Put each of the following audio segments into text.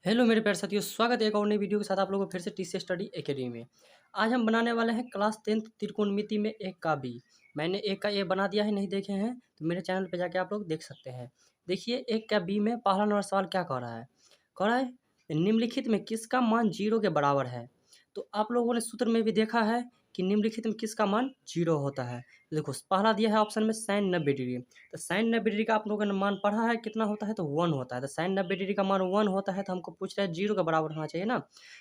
Hello मेरे प्यारे साथियों, स्वागत है एक और नई वीडियो के साथ आप लोगों को फिर से टीसी स्टडी एकेडमी में। आज हम बनाने वाले हैं क्लास 10th त्रिकोणमिति में एक का बी। मैंने एक का ए बना दिया है, नहीं देखे हैं तो मेरे चैनल पे जाके आप लोग देख सकते हैं। देखिए एक का बी में पहला नंबर सवाल क्या कह रहा है। कह रहा है निम्नलिखित में किसका मान 0 के बराबर है। तो आप लोगों ने सूत्र में भी देखा है कि निम्नलिखित में किसका मान 0 होता है। देखो पहला दिया है ऑप्शन में sin 90 डिग्री। तो साइन 90 डिग्री का आप लोगों ने मान पढ़ा है, कितना होता है तो 1 होता है। तो साइन 90 डिग्री का मान 1 होता है, तो हमको पूछ रहा है 0 के बराबर होना चाहिए ना,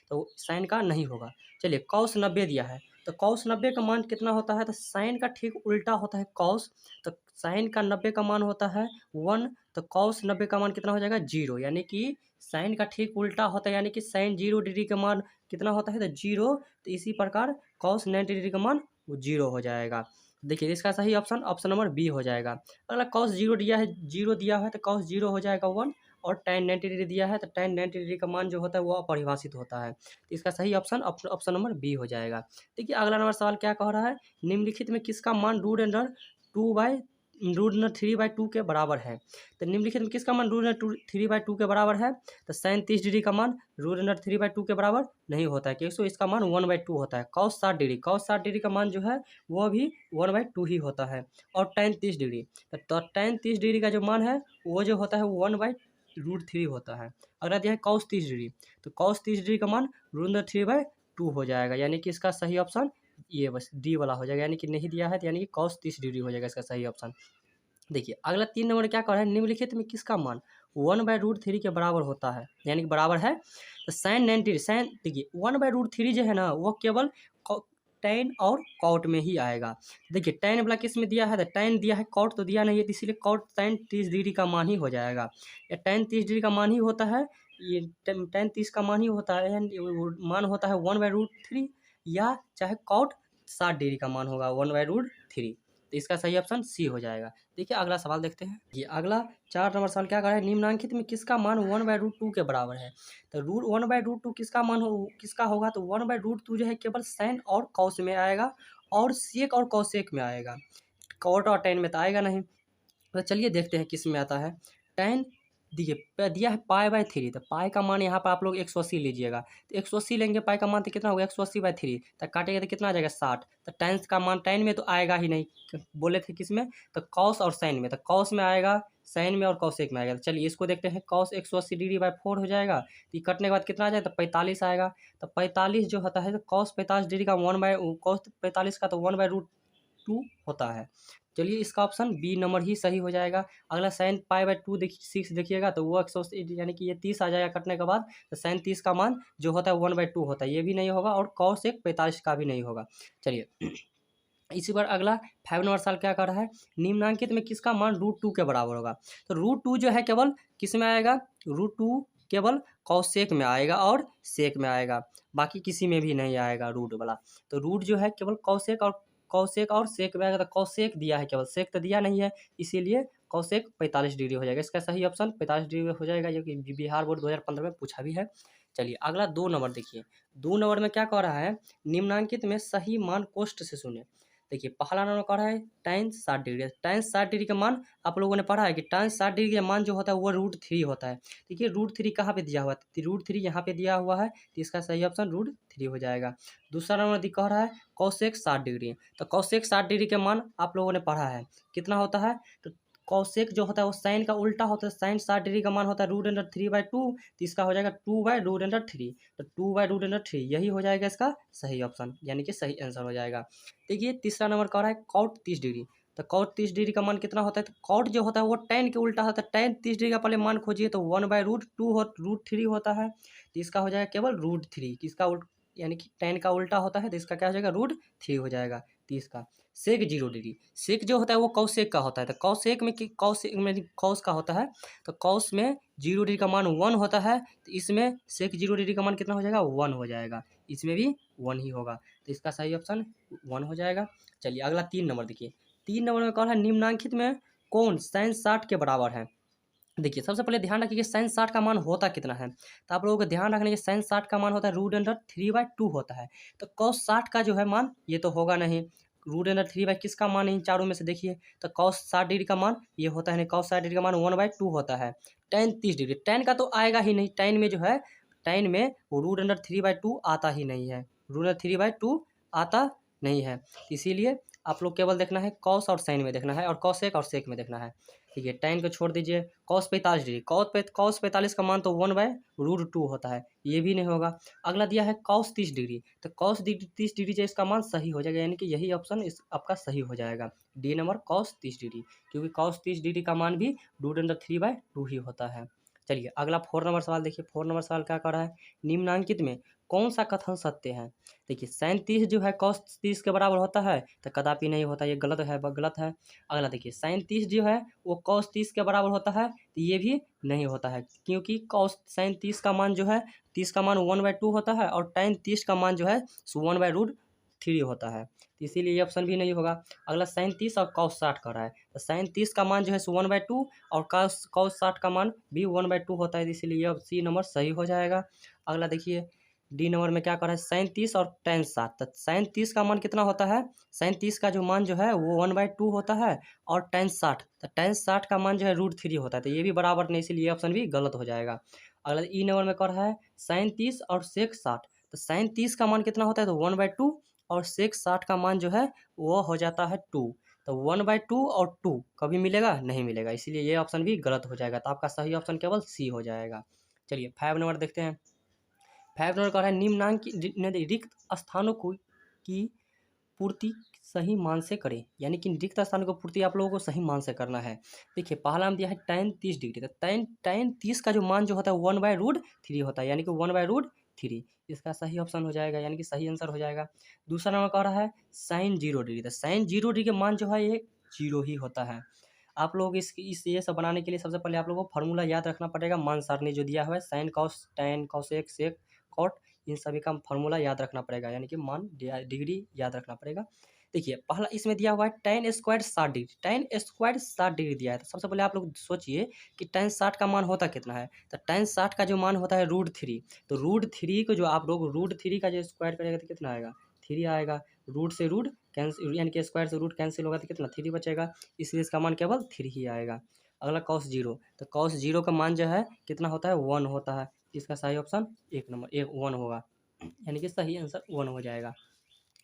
तो साइन का नहीं होगा। चलिए कॉस 90 दिया है, तो कॉस 90 का मान कितना होता है, तो साइन का ठीक उल्टा होता है कॉस। तो साइन का 90 का मान होता है 1, तो कॉस 90 का मान कितना हो जाएगा 0, यानी कि साइन का ठीक उल्टा होता है, यानी कि साइन 0 डिग्री का मान कितना होता है तो 0। तो इसी प्रकार कॉस 90 डिग्री का मान वो 0 हो जाएगा। देखिए इसका सही ऑप्शन ऑप्शन नंबर बी हो जाएगा। अगला कॉस 0 दिया है, 0 दिया है तो कॉस 0 हो जाएगा 1, और tan 90 डिग्री दिया है तो tan 90 डिग्री का मान जो होता है वो अपरिभाषित होता है। तो इसका सही ऑप्शन ऑप्शन नंबर बी हो जाएगा। देखिए अगला नंबर सवाल क्या कह रहा है, निम्नलिखित में किसका मान √3/2 के बराबर है। तो निम्नलिखित में किसका मान √3/2 के बराबर है, तो साइन 30 डिग्री का मान √3/2 के बराबर नहीं होता है, क्योंकि इसका मान 1/2 होता है। कॉस 60 डिग्री का मान जो है वो भी 1/2 ही होता है। और tan 30 डिग्री, तो tan 30 डिग्री का जो मान है वो जो होता है वो 1/√3 होता है। अगला दिया है कॉस 30 डिग्री, तो कॉस 30 डिग्री का मान √3/2 हो जाएगा, यानी कि इसका सही ऑप्शन ये बस डी वाला हो जाएगा, यानी कि नहीं दिया है तो यानी कि कॉस 30 डिग्री हो जाएगा इसका सही ऑप्शन। देखिए अगला 3 नंबर क्या कह रहा है, निम्नलिखित में किसका मान 1/√3 के बराबर होता है, यानी कि बराबर है। तो साइन 90 साइन देखिए 1/√3 जो है ना वो केवल tan और कॉट में ही आएगा। देखिए tan वाला किस में दिया है, तो tan दिया है, कॉट तो दिया नहीं है, तो इसीलिए कॉट tan 30 डिग्री का मान ही हो जाएगा। या tan 30 डिग्री का मान ही होता है, ये tan 30 का मान ही होता है, मान होता है 1/√3, या चाहे कॉट 60 डिग्री का मान होगा 1/√3। तो इसका सही ऑप्शन सी हो जाएगा। देखिए अगला सवाल देखते हैं। ये अगला 4 नंबर सवाल क्या कर रहा है, निम्नलिखित में किसका मान 1/√2 के बराबर है। तो 1/√2 किसका मान किसका होगा, तो 1/√2 जो है केवल साइन और कॉस में आएगा, और सेक और कॉसेक में आएगा। कॉट और टेन में तो आएगा नहीं। तो चलिए देखते हैं किस में आता है। टेन देखिए दिया है π/3, तो पाई का मान यहाँ पर आप लोग 180 लीजिएगा। तो 180 लेंगे, पाई का मान तो कितना होगा 180/3, तो काटेगा तो कितना आ जाएगा 60। तो टेन का मान टेन में तो आएगा ही नहीं, बोले थे किस में, तो कॉस और साइन में। तो कॉस में आएगा, साइन में और कॉसेक में आएगा। तो चलिए इसको देखते हैं, कॉस 180 डिग्री/4 हो जाएगा, तो कटने के बाद कितना आ जाएगा, तो 45 आएगा। तो 45 जो होता है, तो कॉस 45 डिग्री का कॉस 45 का तो 1/√2 होता है। चलिए इसका ऑप्शन बी नंबर ही सही हो जाएगा। अगला साइन π/2 6 देखिएगा, तो वो 180 यानी कि ये 30 आ जाएगा कटने के बाद। तो साइन 30 का मान जो होता है 1/2 होता है, ये भी नहीं होगा, और कॉस 45 का भी नहीं होगा। चलिए इसी बार अगला 5 नंबर सवाल क्या कर रहा है, निम्नांकित में किसका मान √2 के बराबर होगा। तो √2 जो है केवल किस में आएगा, √2 केवल कॉसेक में आएगा और सेक में आएगा, बाकी किसी में भी नहीं आएगा रूट वाला। तो रूट जो है केवल कॉसेक और सेक में आएगा। तो कॉसेक दिया है केवल, सेक तो दिया नहीं है, इसीलिए कॉसेक 45 डिग्री हो जाएगा। इसका सही ऑप्शन 45 डिग्री हो जाएगा, जो कि बिहार बोर्ड 2015 में पूछा भी है। चलिए अगला 2 नंबर देखिए। 2 नंबर में क्या कह रहा है, निम्नांकित में सही मान कोष्ठ से सुने। देखिए पहला नंबर कह रहा है tan 60 डिग्री। tan 60 डिग्री का मान आप लोगों ने पढ़ा है कि tan 60 डिग्री का मान जो होता है वो √3 होता है। देखिए √3 कहाँ पे दिया हुआ है, तो √3 यहाँ पे दिया हुआ है, तो इसका सही ऑप्शन √3 हो जाएगा। दूसरा नंबर कह रहा है कॉसेक 60 डिग्री। तो कॉसेक 60 डिग्री का मान आप लोगों ने पढ़ा है, कितना होता है, तो कॉसेक जो होता है वो साइन का उल्टा होता है। साइन 60 डिग्री का मान होता है √3/2, तो इसका हो जाएगा 2/√3। तो 2/√3 यही हो जाएगा इसका सही ऑप्शन, यानी कि सही आंसर हो जाएगा। देखिए तीसरा नंबर कह रहा है कॉट 30 डिग्री। तो कॉट 30 डिग्री का मान कितना होता है, तो कॉट जो होता है वो tan के उल्टा होता है। tan 30 डिग्री का पहले मान खोजिए, तो 1/√3 होता है, तो इसका हो जाएगा केवल √3। किसका यानी कि tan का उल्टा होता है, तो इसका क्या हो जाएगा √3 हो जाएगा। 30 का सेक 0 डिग्री, सेक जो होता है वो कॉसेक का होता है। तो कॉसेक में कॉसेक में कॉस का होता है, तो कॉस में 0 डिग्री का मान 1 होता है, तो इसमें सेक 0 डिग्री का मान कितना हो जाएगा 1 हो जाएगा, इसमें भी 1 ही होगा, तो इसका सही ऑप्शन 1 हो जाएगा। चलिए अगला 3 नंबर देखिए। 3 नंबर में कह रहा है निम्नांकित में कौन साइन 60 के बराबर है। देखिए सबसे पहले ध्यान रखिए साइन 60 का मान होता कितना है, तो आप लोगों को ध्यान रखना है साइन 60 का मान होता है √3/2 होता है। तो कॉस 60 का जो है मान ये तो होगा नहीं, √3 किसका मान इन चारों में से देखिए, तो कॉस 60 डिग्री का मान ये होता है नहीं, कॉस 60 डिग्री का मान 1/2 होता है। tan 30 डिग्री, tan का तो आएगा ही नहीं, tan में जो है tan में वो रूट अंडर 3/2 आता ही नहीं है, रूट अंडर 3/2 आता नहीं है। इसीलिए आप लोग केवल देखना है कॉस और साइन में देखना है, और कॉसेक और सेक में देखना है। ठीक है, tan को छोड़ दीजिए। कॉस 45 डिग्री, कॉस 45 का मान तो 1/√2 होता है, ये भी नहीं होगा। अगला दिया है कॉस 30 डिग्री, तो कॉस 30 डिग्री जो इसका मान सही हो जाएगा, यानी कि यही ऑप्शन इस आपका सही हो जाएगा, डी नंबर कॉस 30 डिग्री, क्योंकि कॉस 30 डिग्री का मान भी रूट अंडर 3/2 ही होता है। चलिए अगला 4 नंबर सवाल देखिए। 4 नंबर सवाल क्या कर रहा है, निम्नांकित में कौन सा कथन सत्य है। देखिए साइन 30 जो है कॉस 30 के बराबर होता है, तो कदापि नहीं होता, ये गलत है, गलत है। अगला देखिए साइन 30 जो है वो कॉस 30 के बराबर होता है, तो ये भी नहीं होता है, क्योंकि कॉस साइन 30 का मान जो है 30 का मान 1/2 होता है, और tan 30 का मान जो है 1/√3 होता है, तो इसीलिए ये ऑप्शन भी नहीं होगा। अगला साइन 30 और कॉस 60 कर रहा है, तो साइन 30 का मान जो है 1/2 और कॉस 60 का मान भी 1/2 होता है, इसीलिए अब सी नंबर सही हो जाएगा। अगला देखिए डी नंबर में क्या कर रहा है, साइन 30 और tan 60, तो साइन 30 का मान कितना होता है, साइन 30 का जो मान जो है वो 1/2 होता है, और tan 60, तो tan 60 का मान जो है √3 होता है, तो ये भी बराबर नहीं, इसीलिए ऑप्शन भी गलत हो जाएगा। अगला ई नंबर में कर रहा है साइन 30 और सेक 60, तो साइन 30 का मान कितना होता है, तो 1/2, और सेक 60 का मान जो है वो हो जाता है 2, तो 1/2 और 2 कभी मिलेगा, नहीं मिलेगा, इसीलिए ये ऑप्शन भी गलत हो जाएगा, तो आपका सही ऑप्शन केवल सी हो जाएगा। चलिए 5 नंबर देखते हैं। 5 नंबर का है निम्नांकित रिक्त स्थानों को की पूर्ति सही मान से करें, यानी कि रिक्त स्थानों को पूर्ति आप लोगों को सही मान से करना है। देखिए पहला में दिया है tan 30 डिग्री, तो tan 30 का जो मान जो होता है 1/√3 होता है, यानी कि 1/√3, इसका सही ऑप्शन हो जाएगा, यानी कि सही आंसर हो जाएगा। दूसरा नंबर कह रहा है साइन 0 डिग्री, तो साइन 0 डिग्री का मान जो है ये 0 ही होता है। आप लोग इस ये सब बनाने के लिए सबसे पहले आप लोगों को फॉर्मूला याद रखना पड़ेगा, मान सारणी जो दिया हुआ है, sine cos tan cosec sec cot, इन सभी का फॉर्मूला याद रखना पड़ेगा, यानी कि मान डिग्री याद रखना पड़ेगा। देखिए पहला इसमें दिया हुआ है tan square 60 degree, tan square 60 degree दिया है, तो सबसे पहले आप लोग सोचिए कि tan 60 का मान होता कितना है, तो tan 60 का जो मान होता है √3, तो √3 को जो आप लोग √3 का जो स्क्वायर करेगा तो कितना आएगा, 3 आएगा, रूट से रूट कैंसिल, यानी कि स्क्वायर से रूट कैंसिल होगा तो कितना 3 बचेगा, इसलिए इसका मान केवल 3 ही आएगा। अगला cos 0, तो cos 0 का मान जो है कितना होता है 1 होता है, इसका सही ऑप्शन 1 होगा, यानी कि सही आंसर 1 हो जाएगा।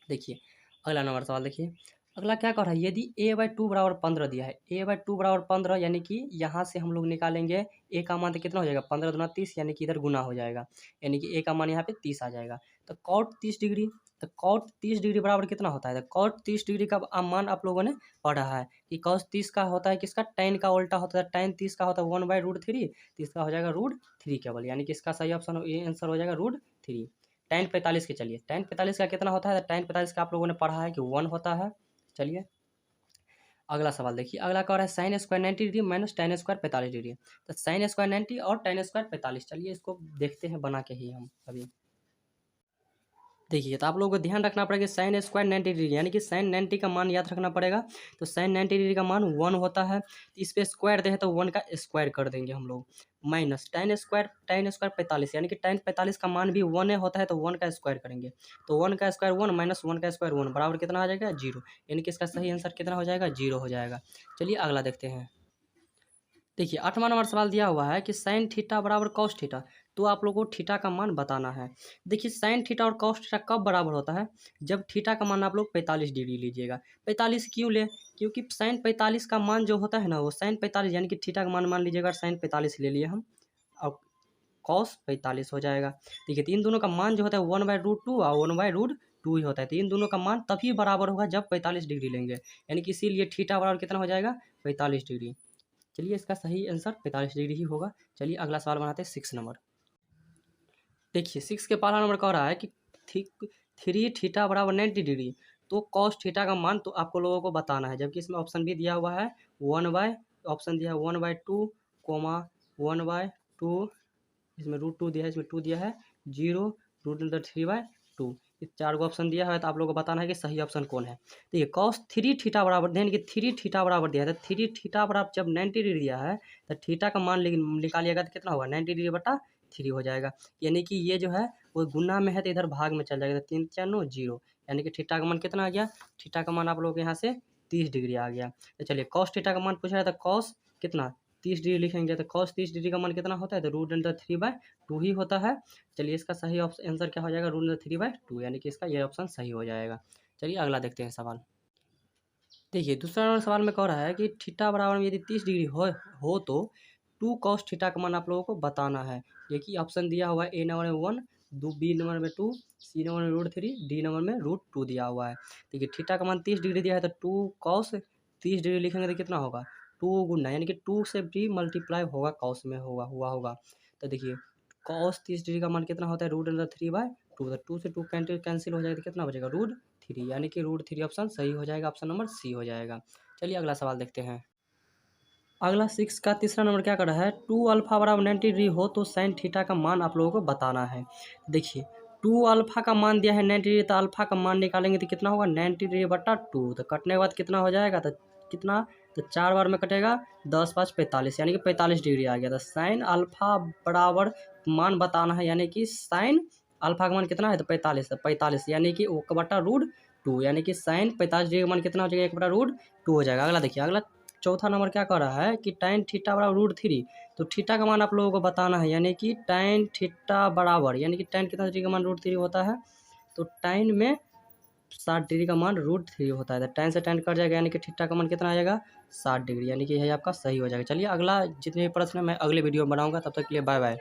देखिए अगला नंबर सवाल देखिए, अगला क्या कर रहा है, यदि a/2 बराबर 15 दिया है, a/2 बराबर 15, यानी कि यहाँ से हम लोग निकालेंगे a का मान तो कितना हो जाएगा 15 दूना 30, यानी कि इधर गुना हो जाएगा, यानी कि a का मान यहाँ पे 30 आ जाएगा। तो cot 30 डिग्री, तो cot 30 डिग्री बराबर कितना होता है, तो cot 30 डिग्री का मान आप लोगों ने पढ़ा है कि cos 30 का होता है किसका, tan का उल्टा होता है, tan 30 का होता है 1/√3, तो इसका हो जाएगा √3 केवल, यानी कि इसका सही ऑप्शन ये आंसर हो जाएगा √3। tan 45 के चलिए tan 45 का कितना होता है, तो tan 45 का आप लोगों ने पढ़ा है कि 1 होता है। चलिए अगला सवाल देखिए, अगला क्या हो रहा है sine square 90 degree minus tan square 45 degree, तो साइन स्क्वायर 90 और tan स्क्वायर 45, चलिए इसको देखते हैं बना के ही हम अभी। देखिए तो आप लोगों को ध्यान रखना पड़ेगा साइन स्क्वायर 90 डिग्री, यानी कि साइन 90 का मान याद रखना पड़ेगा, तो साइन 90 डिग्री का मान 1 होता है, इस पे स्क्वायर दे है तो 1 का स्क्वायर कर देंगे हम लोग, माइनस tan स्क्वायर 45, यानी कि tan 45 का मान भी 1 होता है, तो 1 का स्क्वायर करेंगे, तो 1 का स्क्वायर 1 माइनस 1 का स्क्वायर 1 बराबर कितना आ जाएगा 0, यानी कि इसका सही आंसर कितना हो जाएगा 0 हो जाएगा। चलिए अगला देखते हैं। देखिए 8वां नंबर सवाल दिया हुआ है कि साइन थीटा बराबर कॉस थीटा, तो आप लोगों को थीटा का मान बताना है। देखिए साइन थीटा और कॉस थीटा कब बराबर होता है, जब थीटा का मान आप लोग 45 डिग्री लीजिएगा। 45 क्यों ले, क्योंकि साइन 45 का मान जो होता है ना वो साइन 45, यानी कि थीटा का मान लीजिएगा साइन 45 ले लिए हम, और कॉस 45 हो जाएगा। देखिए तो इन दोनों का मान जो होता है 1/√2 और 1/√2 ही होता है, तो इन दोनों का मान तभी बराबर होगा जब 45 डिग्री लेंगे, यानी कि इसीलिए थीटा बराबर कितना हो जाएगा 45 डिग्री। चलिए इसका सही आंसर 45 डिग्री ही होगा। चलिए अगला सवाल बनाते हैं 6 नंबर। देखिए 6 के पहला नंबर कह रहा है कि थ्री थीटा बराबर 90 डिग्री, तो कॉस थीटा का मान तो आपको लोगों को बताना है, जबकि इसमें ऑप्शन भी दिया हुआ है 1/2, कोमा 1/2, इसमें √2 दिया है, इसमें 2 दिया है, 0, √3/2, ये 4 गो ऑप्शन दिया है, तो आप लोगों को बताना है कि सही ऑप्शन कौन है। देखिए कॉस 3 थीटा बराबर, यानी कि 3 थीटा बराबर दिया है, तो 3 थीटा बराबर जब 90 डिग्री दिया है तो थीटा का मान निकालिएगा तो कितना होगा 90 डिग्री बटा 3 हो जाएगा, यानी कि ये जो है वो गुना में है तो इधर भाग में चल जाएगा, तो 3 4 9 0, यानी कि थीटा का मान कितना आ गया, थीटा का मान आप लोग यहाँ से 30 डिग्री आ गया। तो चलिए कॉस थीटा का मान पूछा है, तो कॉस कितना 30 डिग्री लिखेंगे तो cos 30 डिग्री का मान कितना होता है, तो √3/2 ही होता है। चलिए इसका सही आंसर क्या हो जाएगा, √3/2, यानी कि इसका ये ऑप्शन सही हो जाएगा। चलिए अगला देखते हैं सवाल। देखिए दूसरा नंबर सवाल में कह रहा है कि थीटा बराबर में यदि 30 डिग्री हो तो 2 cos थीटा का मान आप लोगों को बताना है। देखिए ऑप्शन दिया हुआ है, ए नंबर में 1, बी नंबर में 2, सी नंबर में √3, डी नंबर में √2 दिया हुआ है। देखिए थीटा का मान 30 डिग्री दिया है तो 2 cos 30 डिग्री लिखेंगे तो कितना होगा, 2 गुना, यानी कि 2 से भी मल्टीप्लाई होगा, cos में हुआ होगा। तो देखिए cos 30 डिग्री का मान कितना होता है, √3/2, तो 2 से 2 कैंसिल हो जाएगा तो कितना बचेगा, √3, यानी कि √3 ऑप्शन सही हो जाएगा, ऑप्शन नंबर सी हो जाएगा। चलिए अगला सवाल देखते हैं। अगला 6 का तीसरा नंबर क्या कर रहा है, 2 अल्फा बराबर 90 डिग्री हो तो साइन थीटा का मान आप लोगों को बताना है। देखिए 2 अल्फा का मान दिया है 90 डिग्री, तो अल्फा का मान निकालेंगे तो कितना होगा, 90 डिग्री/2, तो कटने के बाद कितना हो जाएगा, तो कितना, तो 4 बार में कटेगा, 10 5 45, यानी कि 45 डिग्री आ गया। तो साइन अल्फा बराबर मान बताना है, यानी कि साइन अल्फा का मान कितना है, तो 45, यानी कि 1/√2, यानी कि साइन 45 डिग्री का मान कितना हो जाएगा, 1/√2 हो जाएगा। अगला देखिए, अगला चौथा नंबर क्या कह रहा है कि tan थीटा बराबर √3, तो थीटा का मान आप लोगों को बताना है, यानी कि tan थीटा बराबर, यानी कि tan कितना डिग्री का मान √3 होता है, तो tan में 60 डिग्री का मान √3 होता है। तो tan से tan कट जाएगा, यानी कि थीटा का मान कितना आ जाएगा, 60 डिग्री, यानी कि यह आपका सही हो जाएगा। चलिए अगला जितने भी प्रश्न है मैं अगले वीडियो में बनाऊंगा, तब तक के लिए बाय बाय।